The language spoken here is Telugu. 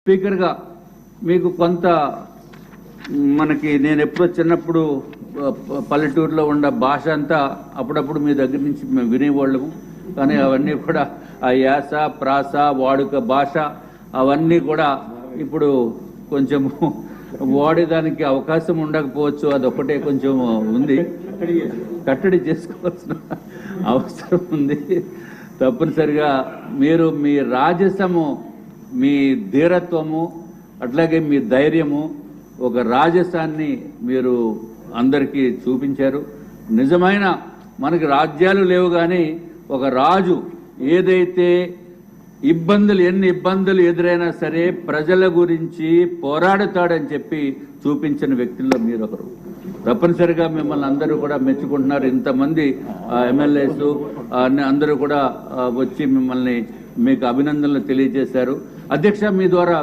స్పీకర్గా మీకు కొంత మనకి నేను ఎప్పుడో చిన్నప్పుడు పల్లెటూరులో ఉన్న భాష అంతా అప్పుడప్పుడు మీ దగ్గర నుంచి మేము వినేవాళ్ళము. కానీ అవన్నీ కూడా ఆ యాస ప్రాస వాడుక భాష అవన్నీ కూడా ఇప్పుడు కొంచెము వాడేదానికి అవకాశం ఉండకపోవచ్చు. అదొక్కటే కొంచెం ఉంది, కట్టడి చేసుకోవాల్సిన అవసరం ఉంది. తప్పనిసరిగా మీరు మీ రాజసము, మీ ధీరత్వము, అట్లాగే మీ ధైర్యము, ఒక రాజసాన్ని మీరు అందరికీ చూపించారు. నిజమైన మనకి రాజ్యాలు లేవు, కానీ ఒక రాజు ఏదైతే ఎన్ని ఇబ్బందులు ఎదురైనా సరే ప్రజల గురించి పోరాడుతాడని చెప్పి చూపించిన వ్యక్తుల్లో మీరు ఒకరు. తప్పనిసరిగా మిమ్మల్ని అందరూ కూడా మెచ్చుకుంటున్నారు. ఇంతమంది ఎమ్మెల్యేస్ అందరూ కూడా వచ్చి మిమ్మల్ని మీకు అభినందనలు తెలియజేశారు. అధ్యక్ష, మీ ద్వారా